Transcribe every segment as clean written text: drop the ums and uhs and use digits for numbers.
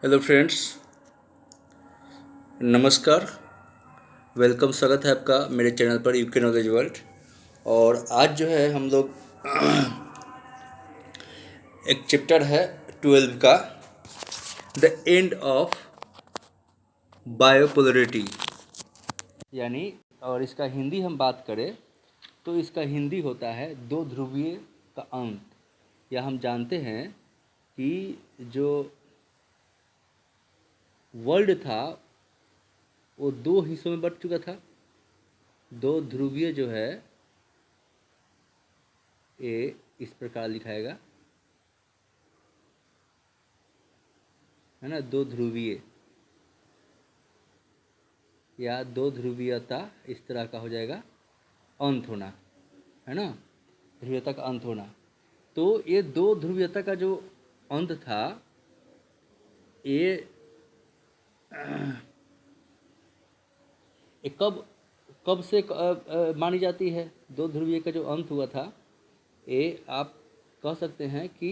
Hello friends, नमस्कार। Welcome, स्वागत है आपका मेरे चैनल पर यूके नॉलेज वर्ल्ड। और आज जो है हम लोग एक चैप्टर है 12 का, द एंड ऑफ बायोपोलरिटी, यानी और इसका हिंदी हम बात करें तो इसका हिंदी होता है दो ध्रुवीय का अंत। या हम जानते हैं कि जो वर्ल्ड था वो दो हिस्सों में बट चुका था। दो ध्रुवीय जो है इस प्रकार लिखाएगा, है ना। दो ध्रुवीय या दो ध्रुवीयता इस तरह का हो जाएगा, अंत होना, है ना। ध्रुवीयता का अंत होना। तो ये दो ध्रुवीयता का जो अंत था ये ये कब कब से मानी जाती है। दो ध्रुवीय का जो अंत हुआ था ये आप कह सकते हैं कि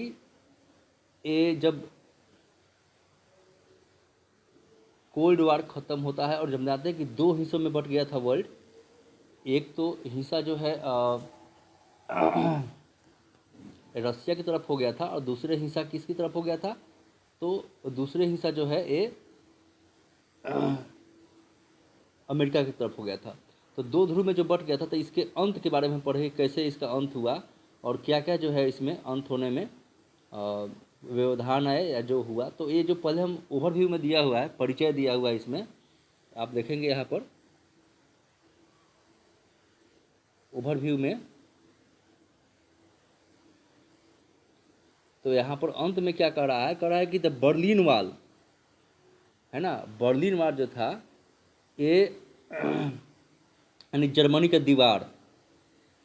ये जब कोल्ड वार ख़त्म होता है और जब जानते हैं कि दो हिस्सों में बट गया था वर्ल्ड। एक तो हिस्सा जो है रसिया की तरफ हो गया था और दूसरे हिस्सा किसकी तरफ हो गया था, तो दूसरे हिस्सा जो है ये अमेरिका की तरफ हो गया था। तो दो ध्रुव में जो बट गया था, तो इसके अंत के बारे में पढ़े, कैसे इसका अंत हुआ और क्या क्या जो है इसमें अंत होने में व्यवधान है या जो हुआ। तो ये जो पहले हम ओवरव्यू में दिया हुआ है, परिचय दिया हुआ है, इसमें आप देखेंगे यहाँ पर ओवरव्यू में, तो यहाँ पर अंत में क्या कह रहा है, कि द बर्लिन वाल, है ना। बर्लिन वाल जो था ये यानी जर्मनी का दीवार।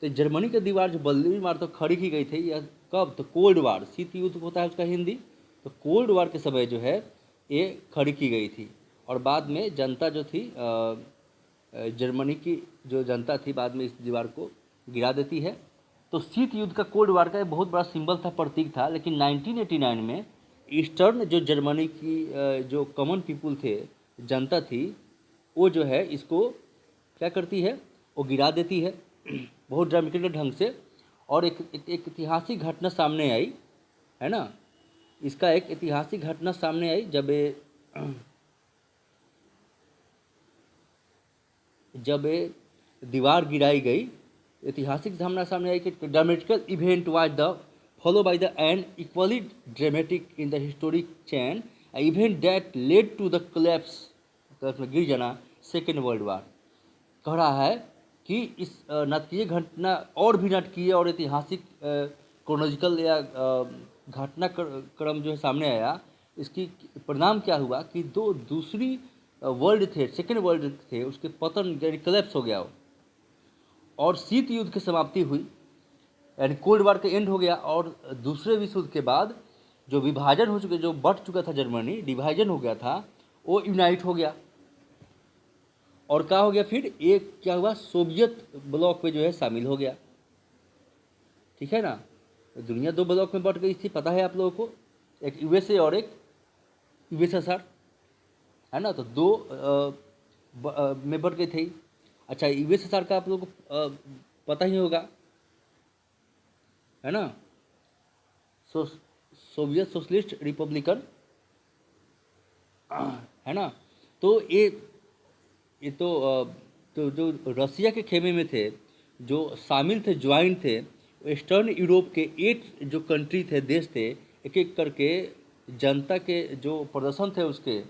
तो जर्मनी का दीवार जो बर्लिन वाल तो खड़ी की गई थी, यह कब, तो कोल्ड वार, शीत युद्ध होता है उसका हिंदी। तो कोल्ड वार के समय जो है ये खड़ी की गई थी और बाद में जनता जो थी जर्मनी की जो जनता थी बाद में इस दीवार को गिरा देती है। तो शीत युद्ध का कोल्ड वार का एक बहुत बड़ा सिंबल था, प्रतीक था। लेकिन 1989 में ईस्टर्न जो जर्मनी की जो कॉमन पीपुल थे, जनता थी, वो जो है इसको क्या करती है, वो गिरा देती है बहुत ड्रामेटिक ढंग से। और एक ऐतिहासिक घटना सामने आई, है ना। इसका एक ऐतिहासिक घटना सामने आई जब ये दीवार गिराई गई। ऐतिहासिक घटना सामने आई कि dramatical event was the follow by the and equally dramatic in the historic chain event that led to the collapse, गिर जाना, सेकेंड वर्ल्ड वार। कह रहा है कि इस नाटकीय घटना और भी नाटकीय और ऐतिहासिक क्रोनोलॉजिकल या घटनाक्रम जो है सामने आया। इसकी परिणाम क्या हुआ कि दो दूसरी वर्ल्ड थे, सेकेंड वर्ल्ड थे, उसके पतन यानी कोलैप्स हो गया और शीत युद्ध की समाप्ति हुई, यानी कोल्ड वार का एंड हो गया। और दूसरे विश्व युद्ध के बाद जो विभाजन हो चुके, जो बट चुका था जर्मनी, डिवाइजन हो गया था, वो यूनाइट हो गया। और क्या हो गया, फिर एक क्या हुआ, सोवियत ब्लॉक में जो है शामिल हो गया। ठीक है ना। दुनिया दो ब्लॉक में बट गई थी, पता है आप लोगों को, एक यूएसए और एक यूएसएसआर, है ना। तो दो में बट गई थी। अच्छा, यूएसएसआर का आप लोगों को पता ही होगा, है ना। सोवियत सोशलिस्ट रिपब्लिकन, है ना। तो ये तो जो रसिया के खेमे में थे, जो शामिल थे, ज्वाइन थे, वेस्टर्न यूरोप के 8 जो कंट्री थे, देश थे, एक एक करके जनता के जो प्रदर्शन थे उसके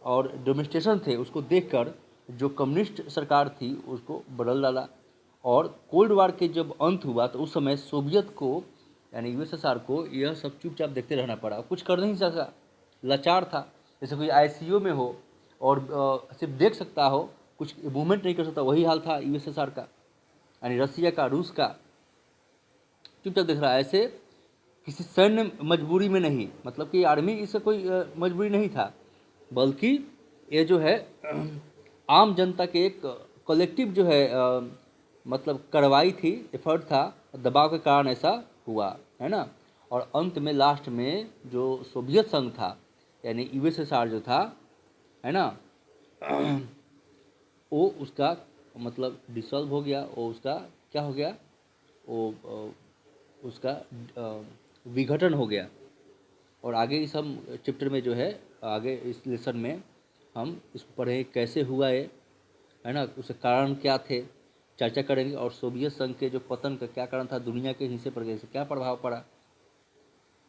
और डेमोन्स्ट्रेशन थे, उसको देखकर जो कम्युनिस्ट सरकार थी उसको बदल डाला। और कोल्ड वार के जब अंत हुआ तो उस समय सोवियत को यानी यूएसएसआर को यह सब चुपचाप देखते रहना पड़ा, कुछ कर नहीं सका, लाचार था। जैसे कोई आईसीयू में हो और सिर्फ देख सकता हो, कुछ मूवमेंट नहीं कर सकता, वही हाल था यूएसएसआर का, यानी रसिया का, रूस का, चुपचाप देख रहा है। ऐसे किसी सैन्य मजबूरी में नहीं, मतलब कि आर्मी इससे कोई मजबूरी नहीं था, बल्कि ये जो है आम जनता के एक कलेक्टिव जो है मतलब कार्रवाई थी, एफर्ट था, दबाव के कारण ऐसा हुआ, है ना। और अंत में लास्ट में जो सोवियत संघ था, यानी यूएसएसआर जो था, है ना, वो उसका मतलब डिसॉल्व हो गया, वो उसका क्या हो गया, वो उसका विघटन हो गया। और आगे इस हम चैप्टर में जो है, आगे इस लेसन में हम इसको पढ़ें कैसे हुआ ये, है ना, उसके कारण क्या थे, चर्चा करेंगे। और सोवियत संघ के जो पतन का क्या कारण था, दुनिया के हिस्से पर कैसे क्या प्रभाव पड़ा।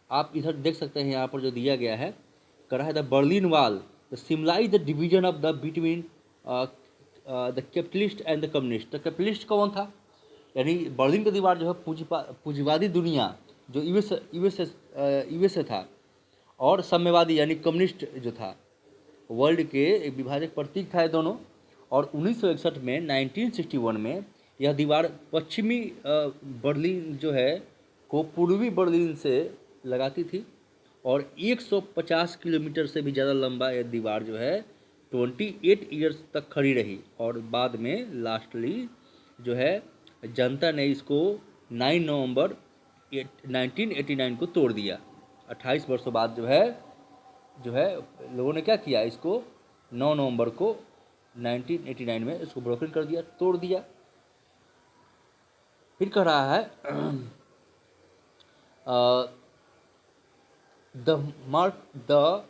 आप इधर देख सकते हैं, यहाँ पर जो दिया गया है, करा है the Berlin wall the symbolize the division of the between the capitalist and the communist. The capitalist कौन था, यानी बर्लिन की दीवार जो है पूंजीवादी दुनिया जो यूएसए था, और साम्यवादी यानी कम्युनिस्ट जो था, वर्ल्ड के एक विभाजक प्रतीक था ये दोनों। और 1961 में 1961 में यह दीवार पश्चिमी बर्लिन जो है को पूर्वी बर्लिन से लगाती थी, और 150 किलोमीटर से भी ज़्यादा लंबा यह दीवार जो है 28 ईयर्स तक खड़ी रही। और बाद में लास्टली जो है जनता ने इसको 9 नवंबर 1989 को तोड़ दिया। 28 वर्षों बाद जो है लोगों ने क्या किया, इसको 9 नवंबर को 1989 में इसको ब्रोकन कर दिया, तोड़ दिया। फिर कह रहा है the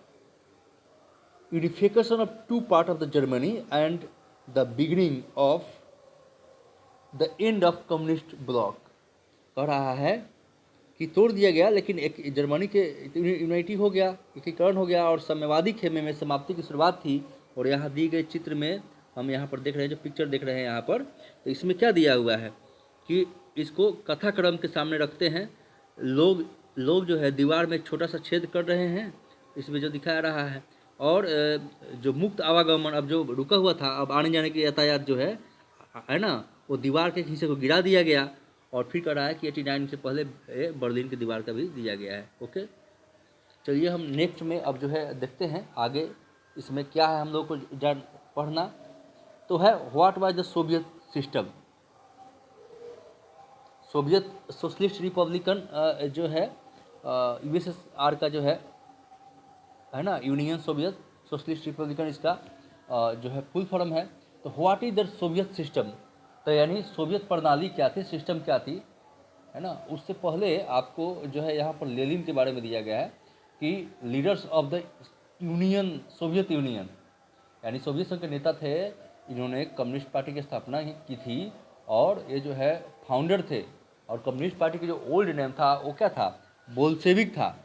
unification of two part of the Germany and the beginning of the end of communist bloc. कह रहा है कि तोड़ दिया गया, लेकिन एक जर्मनी के यूनाइटी हो गया, एकीकरण हो गया, और साम्यवादी खेमे में समाप्ति की शुरुआत थी। और यहाँ दी गई चित्र में हम यहाँ पर देख रहे हैं, जो पिक्चर देख रहे हैं यहाँ पर, तो इसमें क्या दिया हुआ है कि इसको कथाक्रम के सामने रखते हैं। लोग जो है दीवार में छोटा सा छेद कर रहे हैं, इसमें जो दिखा रहा है। और जो मुक्त आवागमन, अब जो रुका हुआ था, अब आने जाने की यातायात जो है ना, वो दीवार के हिस्से को गिरा दिया गया। और फिर कह रहा है कि 89 से पहले बर्लिन की दीवार का भी दिया गया है। ओके, चलिए हम नेक्स्ट में अब जो है देखते हैं आगे इसमें क्या है, हम लोग को जान पढ़ना तो है। What was the Soviet system. Soviet socialist Republican जो है यूएसएसआर का जो है ना, यूनियन सोवियत सोशलिस्ट रिपब्लिकन, इसका जो है फुल फॉर्म है। तो what is the Soviet system, तो यानी सोवियत प्रणाली क्या थी, सिस्टम क्या थी, है ना। उससे पहले आपको जो है यहाँ पर लेनिन के बारे में दिया गया है कि leaders of the union, Soviet union, यानी सोवियत संघ के नेता थे। इन्होंने कम्युनिस्ट पार्टी की स्थापना ही की थी, और ये जो है फाउंडर थे। और कम्युनिस्ट पार्टी की जो ओल्ड नेम था वो क्या था, बोल्शेविक था,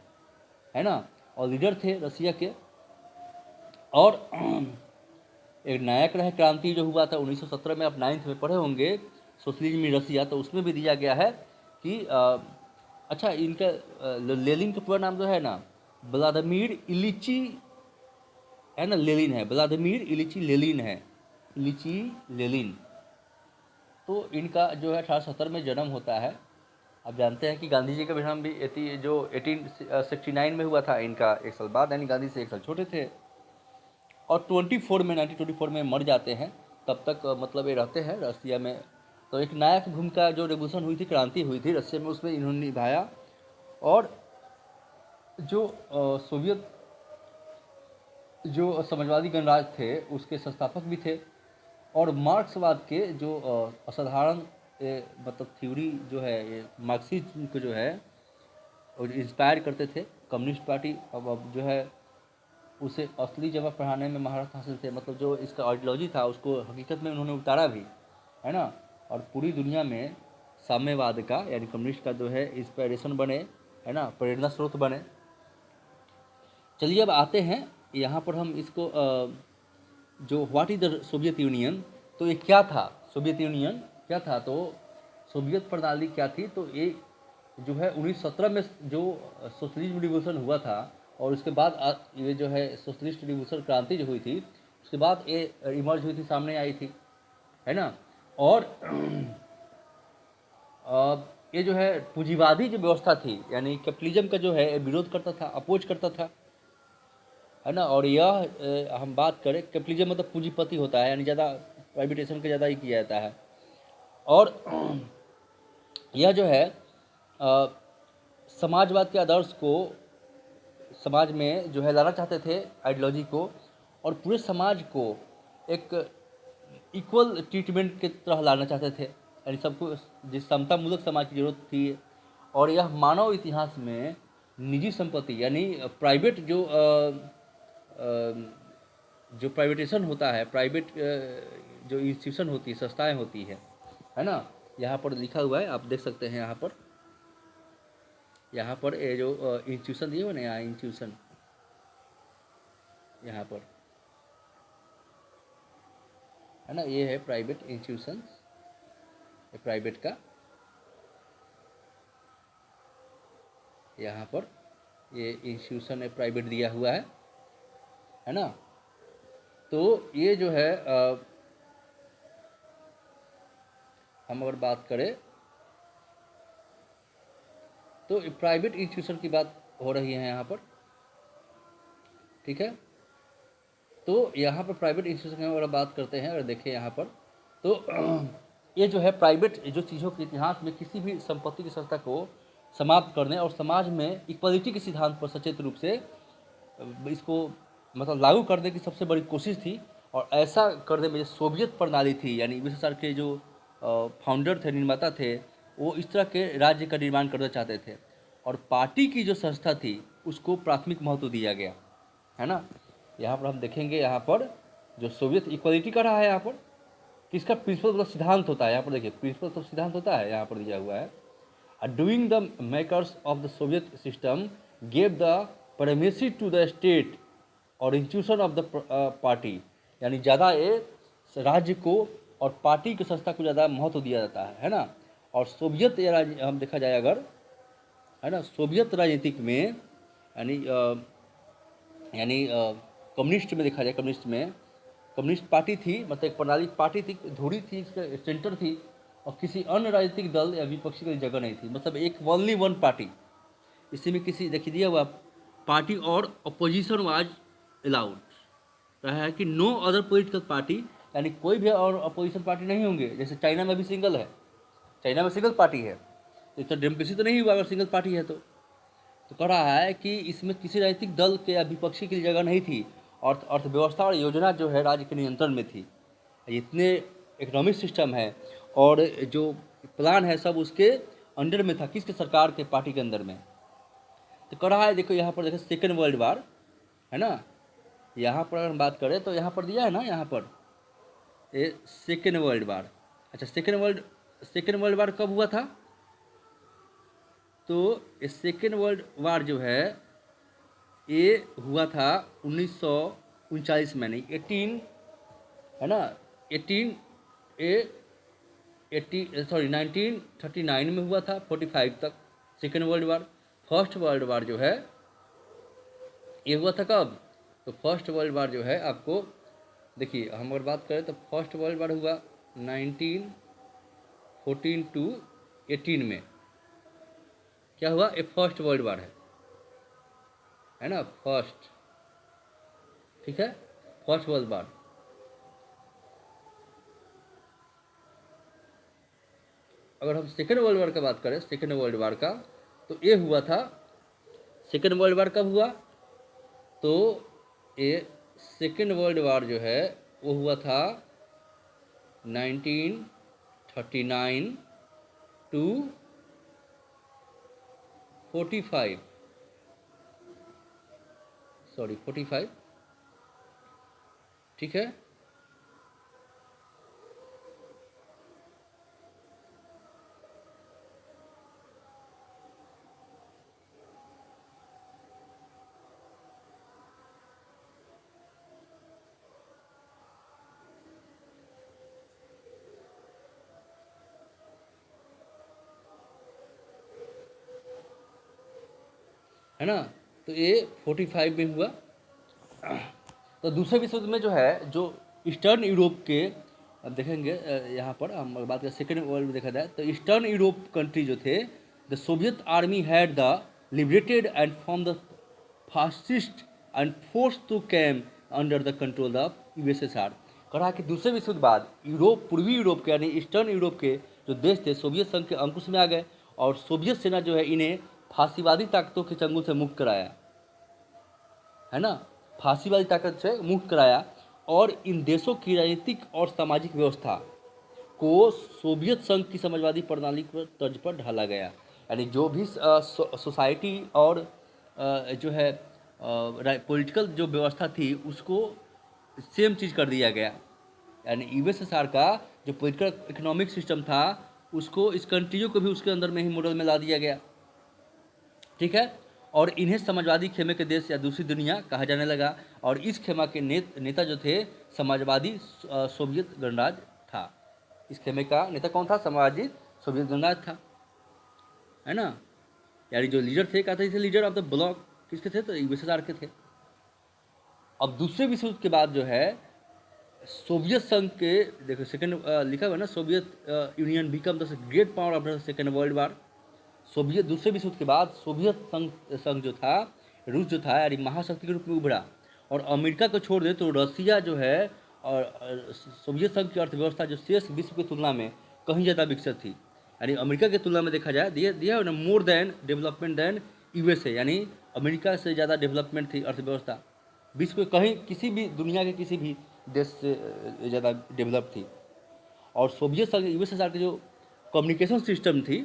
है ना। और लीडर थे रसिया के। और एक नायक रहे क्रांति जो हुआ था 1917 में, आप 9th में पढ़े होंगे, सोशलिज्म इन रसिया, तो उसमें भी दिया गया है कि अच्छा इनका लेनिन का पूरा नाम जो है ना, व्लादिमीर इलिची, है ना, लेनिन है, व्लादिमीर इलिची लेनिन है, इलिची लेनिन। तो इनका जो है 1870 में जन्म होता है। आप जानते हैं कि गांधी जी का भी जन्म भी जो 1869 में हुआ था, इनका एक साल बाद, यानी गांधी से एक साल छोटे थे। और 1924 में मर जाते हैं। तब तक मतलब ये रहते हैं रसिया में। तो एक नायक भूमिका जो रेवोल्यूशन हुई थी, क्रांति हुई थी रसिया में, उसमें इन्होंने निभाया। और जो सोवियत जो समाजवादी गणराज्य थे उसके संस्थापक भी थे। और मार्क्सवाद के जो असाधारण मतलब थ्योरी जो है, ये मार्क्सिज्म को जो है और इंस्पायर करते थे। कम्युनिस्ट पार्टी अब जो है उसे असली जगह पढ़ाने में महारत हासिल थे, मतलब जो इसका आइडियोलॉजी था उसको हकीकत में उन्होंने उतारा भी, है ना। और पूरी दुनिया में साम्यवाद का यानी कम्युनिस्ट का जो है इंस्पायरेशन बने, है ना, प्रेरणा स्रोत बने। चलिए अब आते हैं यहाँ पर हम इसको जो what is the Soviet union, तो ये क्या था, सोवियत यूनियन क्या था, तो सोवियत प्रणाली क्या थी। तो ये जो है 1917 में जो सोशलिज्म रिवोल्यूशन हुआ था, और उसके बाद ये जो है सोशलिस्ट रिवोल्यूशन क्रांति जो हुई थी, उसके बाद ये इमर्ज हुई थी, सामने आई थी, है ना। और ये जो है पूंजीवादी जो व्यवस्था थी, यानी कैपिटलिज्म का जो है विरोध करता था, अपोज करता था, है ना। और यह हम बात करें, कैपिटलिज्म मतलब पूंजीपति होता है, यानी ज़्यादा प्राइवेटाइजेशन का ज़्यादा ही किया जाता है। और यह जो है समाजवाद के आदर्श को समाज में जो है लाना चाहते थे आइडियोलॉजी को, और पूरे समाज को एक इक्वल ट्रीटमेंट की तरह लाना चाहते थे, यानी सबको जिस समतामूलक समाज की जरूरत थी। और यह मानव इतिहास में निजी संपत्ति यानी प्राइवेट जो प्राइवेटेशन होता है, प्राइवेट जो इंस्टीट्यूशन होती है, संस्थाएं होती है ना, यहाँ पर लिखा हुआ है, आप देख सकते हैं यहाँ पर ये जो इंस्टीट्यूशन दिए हुए ना, यहाँ इंस्टीट्यूशन, यहाँ पर है ना, ये है प्राइवेट इंस्टीट्यूशन, प्राइवेट का, यहाँ पर ये इंस्टीट्यूशन है प्राइवेट दिया हुआ है ना। तो ये जो है हम अगर बात करें तो प्राइवेट इंस्टीट्यूशन की बात हो रही है यहाँ पर, ठीक है। तो यहाँ पर प्राइवेट इंस्टीट्यूशन की अगर बात करते हैं, अगर देखें यहाँ पर, तो ये जो है प्राइवेट जो चीज़ों के इतिहास में किसी भी संपत्ति की संस्था को समाप्त करने और समाज में इक्वालिटी के सिद्धांत पर सचेत रूप से इसको मतलब लागू करने की सबसे बड़ी कोशिश थी। और ऐसा करने में जो सोवियत प्रणाली थी, यानी यूएसएसआर के जो फाउंडर थे, निर्माता थे, वो इस तरह के राज्य का निर्माण करना चाहते थे। और पार्टी की जो संस्था थी उसको प्राथमिक महत्व दिया गया, है ना। यहाँ पर हम देखेंगे, यहाँ पर जो सोवियत इक्वालिटी का रहा है, यहाँ पर किसका प्रिंसिपल मतलब सिद्धांत होता है, यहाँ पर देखिए प्रिंसिपल मतलब सिद्धांत होता है, यहाँ पर दिया हुआ है, doing the makers of the Soviet system gave the primacy to the state और इंस्टीट्यूशन ऑफ द पार्टी, यानी ज़्यादा ये राज्य को और पार्टी की संस्था को ज़्यादा महत्व दिया जाता है ना। और सोवियत हम देखा जाए अगर, है ना, सोवियत राजनीतिक में यानी कम्युनिस्ट में देखा जाए, कम्युनिस्ट पार्टी थी, मतलब एक प्रणाली पार्टी थी, धुरी थी, सेंटर थी, और किसी अन्य राजनीतिक दल या विपक्षी की जगह नहीं थी, मतलब एक ओनली वन पार्टी। इसी में किसी देखिए दिया हुआ पार्टी और अपोजिशन वाज अलाउड, रहा है कि नो अदर पॉलिटिकल पार्टी, यानी कोई भी और अपोजिशन पार्टी नहीं होंगे। जैसे चाइना में भी सिंगल है, चाइना में सिंगल पार्टी है, तो इतना डेमोक्रेसी तो नहीं हुआ अगर सिंगल पार्टी है तो कह रहा है कि इसमें किसी राजनीतिक दल के या विपक्षी की जगह नहीं थी, और अर्थव्यवस्था और योजना जो है राज्य के नियंत्रण में थी। इतने इकोनॉमिक सिस्टम है और जो प्लान है सब उसके अंडर में था, किसके सरकार के, पार्टी के अंदर में। तो कह रहा है, देखो यहाँ पर देखो सेकेंड वर्ल्ड वार, है ना, यहाँ पर अगर हम बात करें तो यहाँ पर दिया है ना, यहाँ पर ये सेकेंड वर्ल्ड वार। अच्छा, सेकेंड वर्ल्ड वार कब हुआ था? तो ये सेकेंड वर्ल्ड वार जो है ये हुआ था 1939 में, नहीं 18, है ना, 1939 में हुआ था, 45 तक second world war. First world war जो है ये हुआ था कब? तो फर्स्ट वर्ल्ड वार जो है आपको देखिए, हम अगर बात करें तो फर्स्ट वर्ल्ड वार हुआ 1914 टू 18 में। क्या हुआ? ये फर्स्ट वर्ल्ड वार है ना, फर्स्ट, ठीक है, फर्स्ट वर्ल्ड वार। अगर हम सेकेंड वर्ल्ड वार का बात करें, सेकेंड वर्ल्ड वार का, तो ये हुआ था, सेकेंड वर्ल्ड वार कब हुआ? तो ये सेकेंड वर्ल्ड वार जो है वो हुआ था 1939 टू 45, सॉरी 45, ठीक है। है ना, तो ये 45 में हुआ। तो दूसरे विश्व युद्ध में जो है, जो ईस्टर्न यूरोप के, अब देखेंगे यहाँ पर हम बात करें सेकेंड वर्ल्ड में देखा जाए तो ईस्टर्न यूरोप कंट्री जो थे, the Soviet army had the liberated and from the fascist and force to came under the control of USSR. कहा कि दूसरे विश्व युद्ध बाद यूरोप, पूर्वी यूरोप के यानी ईस्टर्न यूरोप के जो देश थे सोवियत संघ के अंकुश में आ गए, और सोवियत सेना जो है इन्हें फांसीवादी ताकतों के चंगुल से मुक्त कराया। है ना, फांसी वाली ताकत से मुक्त कराया, और इन देशों की राजनीतिक और सामाजिक व्यवस्था को सोवियत संघ की समाजवादी प्रणाली पर तर्ज पर ढाला गया। यानी जो भी सोसाइटी और जो है पॉलिटिकल जो व्यवस्था थी उसको सेम चीज़ कर दिया गया। यानी यूएसएसआर का जो पॉलिटिकल इकोनॉमिक सिस्टम था उसको इस कंट्रियों को भी उसके अंदर में ही मॉडल में ला दिया गया। ठीक है, और इन्हें समाजवादी खेमे के देश या दूसरी दुनिया कहा जाने लगा। और इस खेमा के नेता जो थे समाजवादी सोवियत गणराज्य था। इस खेमे का नेता कौन था? समाजवादी सोवियत गणराज्य था, है ना। यानी जो लीडर थे, कहते थे लीडर ऑफ द ब्लॉक किसके थे? तो यूएसएसआर के थे। अब दूसरे विश्व युद्ध के बाद जो है सोवियत संघ के, देखो सेकंड लिखा हुआ है ना, Soviet union become the great power after second world war. Soviet दूसरे विश्व युद्ध के बाद सोवियत संघ जो था, रूस जो था, यानी महाशक्ति के रूप में उभरा। और अमेरिका को छोड़ दे तो रसिया जो है और सोवियत संघ की अर्थव्यवस्था जो शेष विश्व की तुलना में कहीं ज़्यादा विकसित थी। यानी अमेरिका की तुलना में देखा जाए, दिया ना, more than development than USA, यानी अमेरिका से ज़्यादा डेवलपमेंट थी अर्थव्यवस्था विश्व के कहीं किसी भी दुनिया के किसी भी देश से ज़्यादा डेवलप थी। और सोवियत संघ यूएसएसआर की जो कम्युनिकेशन सिस्टम थी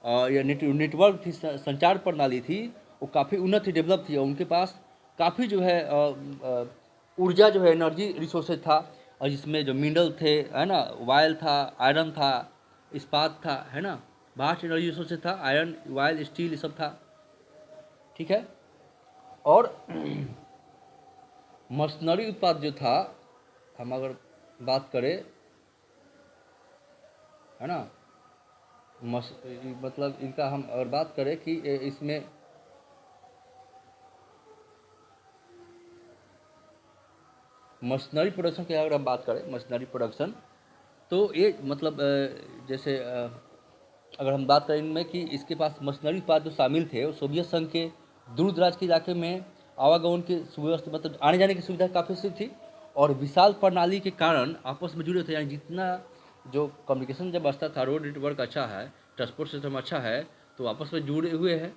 या नेटवर्क थी, संचार प्रणाली थी, वो काफ़ी उन्नत थी, डेवलप थी। और उनके पास काफ़ी जो है ऊर्जा जो है एनर्जी रिसोर्सेज था, और जिसमें जो मिनरल थे, है ना, वायल था, आयरन था, इस्पात था, है ना, वास्ट एनर्जी रिसोर्सेज था, आयरन, वायल, स्टील, ये सब था। ठीक है, और मशीनरी उत्पाद जो था, हम अगर बात करें, है ना, मतलब इनका हम अगर बात करें कि इसमें मशीनरी प्रोडक्शन की अगर हम बात करें, मशीनरी प्रोडक्शन, तो ये मतलब जैसे अगर हम बात करें इनमें कि इसके पास मशीनरी उत्पाद जो शामिल थे वो सोवियत संघ के दूर दराज के इलाके में आवागमन की सुव्यवस्था, मतलब आने जाने की सुविधा काफ़ी सी थी, और विशाल प्रणाली के कारण आपस में जुड़े थे। यानी जितना जो कम्युनिकेशन जब अच्छा था, रोड नेटवर्क अच्छा है, ट्रांसपोर्ट सिस्टम अच्छा है, तो आपस में जुड़े हुए हैं,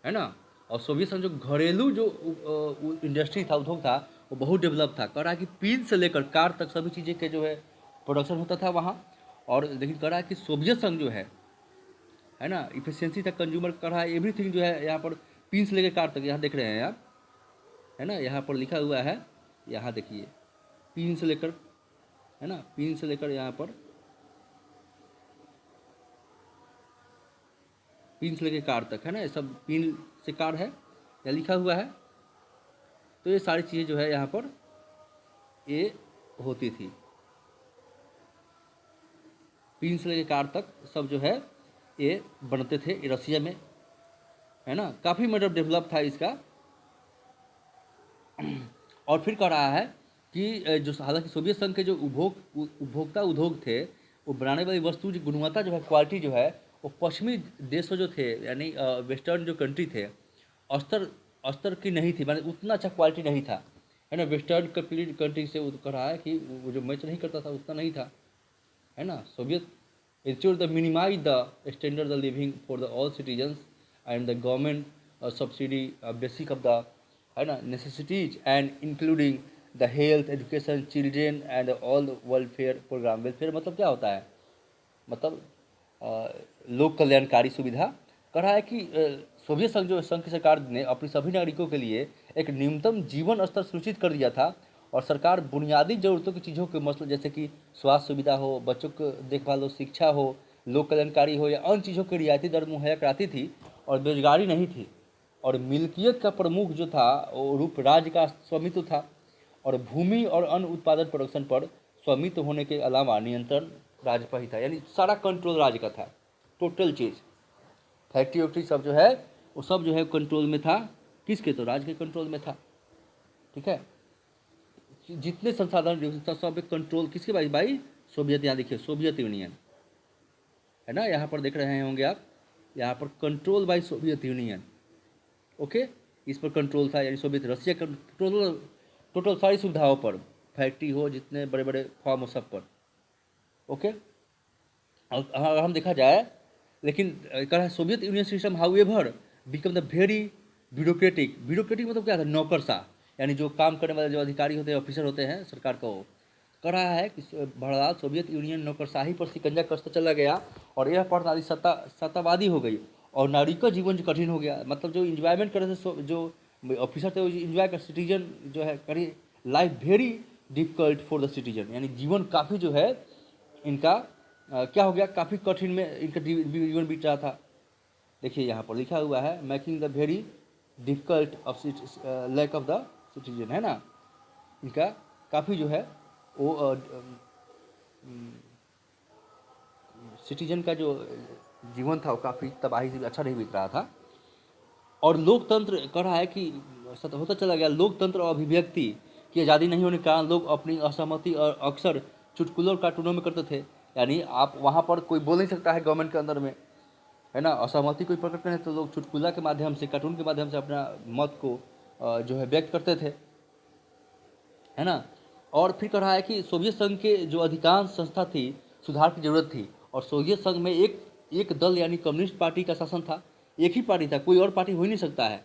है ना। और सोवियत संघ जो घरेलू जो इंडस्ट्री था, उद्योग था, वो बहुत डेवलप था। कह रहा है कि पिन से लेकर कार तक सभी चीज़ें के जो है प्रोडक्शन होता था वहाँ। और लेकिन कह रहा है कि सोवियत संघ जो है ना, इफिशियंसी तक कंज्यूमर कर रहा है, एवरीथिंग जो है यहाँ पर पिन से लेकर कार तक, यहाँ देख रहे हैं आप, है ना, यहाँ पर लिखा हुआ है, यहाँ देखिए, पिन से लेकर, है ना, पिन से लेकर यहाँ पर पिन से लेकर कार तक, है ना, ये सब पिन से कार है, यहाँ लिखा हुआ है। तो ये सारी चीज़ें जो है यहाँ पर ये होती थी, पिन से लेकर कार तक सब जो है ये बनते थे रसिया में, है ना। काफ़ी मतलब डेवलप था इसका। और फिर कह रहा है कि जो हालांकि सोवियत संघ के जो उपभोक्ता उद्योग थे, वो बनाने वाली वस्तु की गुणवत्ता जो है, क्वालिटी जो है, वो पश्चिमी देशों जो थे, यानी वेस्टर्न जो कंट्री थे, स्तर स्तर की नहीं थी, माने उतना अच्छा क्वालिटी नहीं था, है ना। वेस्टर्न कंट्री से वो कह रहा है कि वो जो मैच नहीं करता था उतना नहीं था, है ना। Soviet insure the minimize the standard the living for the all citizens and the government subsidy basic of the, है ना, necessities and including the health education children and all welfare program. Welfare मतलब क्या होता है? मतलब लोक कल्याणकारी सुविधा। कह रहा है कि सोवियत संघ जो संघ की सरकार ने अपनी सभी नागरिकों के लिए एक न्यूनतम जीवन स्तर सुनिश्चित कर दिया था, और सरकार बुनियादी जरूरतों की चीज़ों के मसले जैसे कि स्वास्थ्य सुविधा हो, बच्चों को देखभाल हो, शिक्षा हो, लोक कल्याणकारी हो, या अन्य चीज़ों की रियायती दर मुहैया कराती थी, और बेरोजगारी नहीं थी। और मिल्कियत का प्रमुख जो था वो रूप राज्य का स्वामित्व था, और भूमि और अन्य उत्पादन प्रोडक्शन पर स्वामित्व होने के अलावा नियंत्रण राज्य पर ही था। यानी सारा कंट्रोल राज्य का था, टोटल चीज़, फैक्ट्री वैक्ट्री सब जो है वो सब जो है कंट्रोल में था। किसके? तो राज्य के कंट्रोल में था। ठीक है, जितने संसाधन सब एक कंट्रोल किसके? भाई सोवियत। यहाँ देखिए सोवियत यूनियन, है ना, यहाँ पर देख रहे होंगे आप, यहाँ पर control by Soviet union. Okay, इस पर कंट्रोल था, यानी सोवियत रसिया का टोटल टोटल सारी सुविधाओं पर, फैक्ट्री हो, जितने बड़े बड़े फॉर्म हो, सब पर। ओके, अगर हम देखा जाए, लेकिन कह रहा है Soviet union system how ever become the very bureaucratic मतलब क्या था, नौकरशाह, यानी जो काम करने वाले जो अधिकारी होते हैं, ऑफिसर होते हैं सरकार का, वो कह रहा है कि भारत सोवियत यूनियन नौकरशाही पर शिकंजा कसता चला गया और यह प्रणाली सत्तावादी हो गई और नारी का जीवन जो कठिन हो गया। मतलब जो इंजॉयमेंट कर रहे थे जो ऑफिसर थे वो इंजॉय कर, सिटीजन जो है करी life very difficult for the citizen, यानी जीवन काफ़ी जो है इनका क्या हो गया, काफ़ी कठिन में इनका जीवन बीत रहा था। देखिए यहाँ पर लिखा हुआ है making the very difficult of lack of the citizen, है ना, इनका काफ़ी जो है वो सिटीजन का जो जीवन था वो काफ़ी तबाही से अच्छा नहीं बीत रहा था। और लोकतंत्र कह रहा है कि होता चला गया, लोकतंत्र और अभिव्यक्ति की आज़ादी नहीं होने के कारण लोग अपनी असहमति और अक्सर चुटकुलों और कार्टूनों में करते थे। यानी आप वहाँ पर कोई बोल नहीं सकता है गवर्नमेंट के अंदर में, है ना, असहमति कोई प्रकट करें तो लोग चुटकुला के माध्यम से, कार्टून के माध्यम से अपना मत को जो है व्यक्त करते थे, है ना। और फिर कह रहा है कि सोवियत संघ के जो अधिकांश संस्था थी सुधार की जरूरत थी और सोवियत संघ में एक दल यानी कम्युनिस्ट पार्टी का शासन था, एक ही पार्टी था, कोई और पार्टी हो ही नहीं सकता है,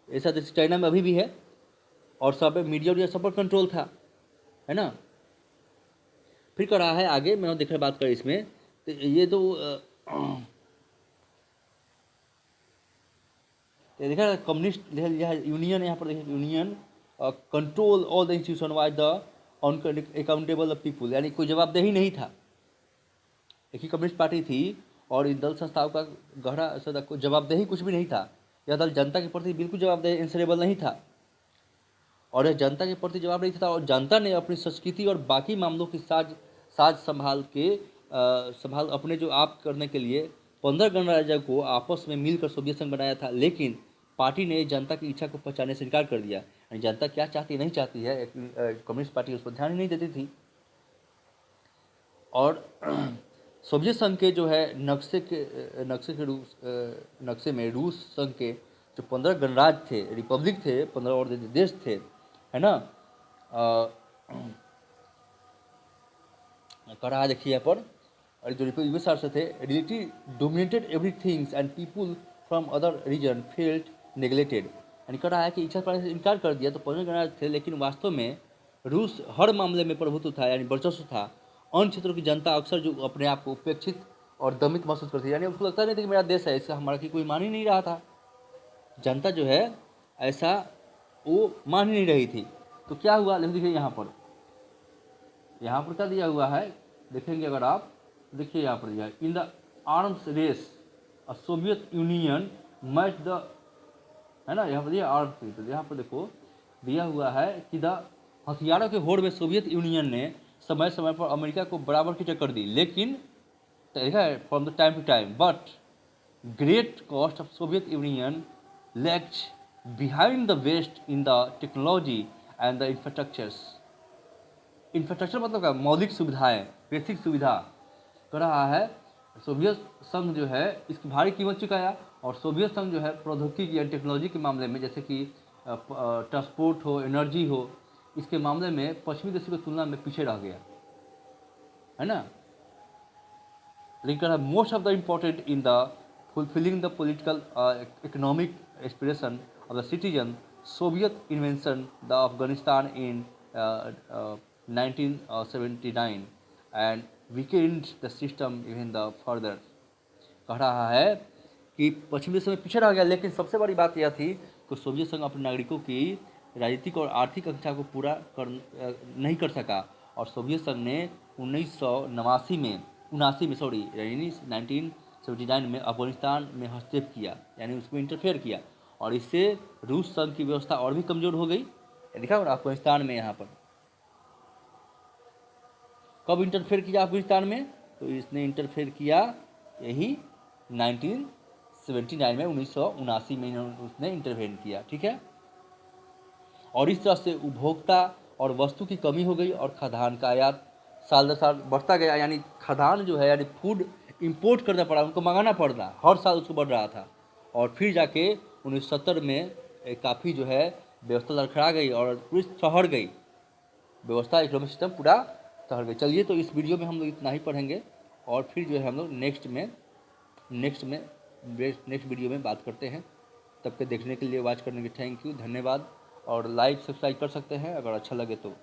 ऐसा जैसे चाइना में अभी भी है, और सब मीडिया उडिया सब पर कंट्रोल था, है ना। फिर कह रहा है आगे, मैं देख रहा बात करें इसमें तो ये तो देखा कम्युनिस्ट यूनियन, यहाँ पर देखिए union control all the institution wise the accountable people, यानी कोई जवाबदेही नहीं था, एक ही कम्युनिस्ट पार्टी थी और इन दल संस्थाओं का गहरा सदा को जवाबदेही कुछ भी नहीं था। यह दल जनता के प्रति बिल्कुल जवाबदेही इंसरेबल नहीं था और यह जनता के प्रति जवाब नहीं था और जनता ने अपनी संस्कृति और बाकी मामलों की साज साज संभाल अपने जो आप करने के लिए 15 गणराज्यों को आपस में मिलकर सोवियत संघ बनाया था, लेकिन पार्टी ने जनता की इच्छा को पहचानने से इनकार कर दिया। यानी जनता क्या चाहती नहीं चाहती है, कम्युनिस्ट पार्टी उस पर ध्यान ही नहीं देती थी। और सोवियत संघ के जो है नक्शे में रूस संघ के जो 15 गणराज्य थे, रिपब्लिक थे, 15 और देश थे, है ना। कह रहा है देखिए यहाँ पर, और जो यूएसआर से थे, reality dominated everythings and people from other region felt neglected, यानी कह रहा है कि इच्छा पाने से इनकार कर दिया तो 15 गणराज्य थे, लेकिन वास्तव में रूस हर मामले में प्रभुत्व था, यानी वर्चस्व था। अन्य क्षेत्रों की जनता अक्सर जो अपने आप को उपेक्षित और दमित महसूस करती, यानी उसको लगता नहीं था कि मेरा देश है, इसका हमारा की कोई मान ही नहीं रहा था। जनता जो है ऐसा वो मान ही नहीं रही थी। तो क्या हुआ देखिए यहाँ पर क्या दिया हुआ है, देखेंगे अगर आप, देखिए यहाँ पर दिया है in the arms race Soviet Union match the, है ना, यहाँ पर दिया आर्म्स रेस, तो यहाँ पर देखो दिया हुआ है कि द हथियारों के होड़ में सोवियत यूनियन ने समय समय पर अमेरिका को बराबर की टक्कर दी, लेकिन देखा है from the time to time, but great cost of Soviet Union lagged behind the west in the technology and the infrastructure मतलब क्या, मौलिक सुविधाएं, बेसिक सुविधा। कह रहा है सोवियत संघ जो है इसकी भारी कीमत चुकाया और सोवियत संघ जो है प्रौद्योगिकी या टेक्नोलॉजी के मामले में, जैसे कि ट्रांसपोर्ट हो, एनर्जी हो, इसके मामले में पश्चिमी देशों की तुलना में पीछे रह गया, है ना। लेकिन कह रहा है most of the important in the fulfilling the political economic aspiration of the citizen Soviet invention the Afghanistan in 1979 and Weeknd the system even the further. कह रहा है कि पश्चिमी देशों में पीछे रह गया, लेकिन सबसे बड़ी बात यह थी कि सोवियत संघ अपने नागरिकों की राजनीतिक और आर्थिक आकांक्षा को पूरा नहीं कर सका और सोवियत संघ ने 1979 में यानी 1979 में अफगानिस्तान में हस्तक्षेप किया, यानी उसमें इंटरफेयर किया और इससे रूस संघ की व्यवस्था और भी कमज़ोर हो गई। देखा अफगानिस्तान में, यहाँ पर कब इंटरफेयर किया अफगानिस्तान में, तो इसने इंटरफेयर किया यही 1979 में, 1979 में उसने इंटरवेन किया, ठीक है। और इस तरह से उपभोक्ता और वस्तु की कमी हो गई और खाद्यान्न का आयात साल दर साल बढ़ता गया, यानी खाद्यान्न जो है यानी फूड इंपोर्ट करना पड़ा, उनको मंगाना पड़ रहा, हर साल उसको बढ़ रहा था। और फिर जाके 1970 में काफ़ी जो है व्यवस्था लड़खड़ा गई और पूरी शहर गई व्यवस्था, इकोनॉमिक सिस्टम पूरा शहर गई। चलिए, तो इस वीडियो में हम लोग इतना ही पढ़ेंगे और फिर जो है हम लोग नेक्स्ट वीडियो में बात करते हैं। तब के देखने के लिए, वॉच करने के थैंक यू, धन्यवाद। और लाइक सब्सक्राइब कर सकते हैं अगर अच्छा लगे तो।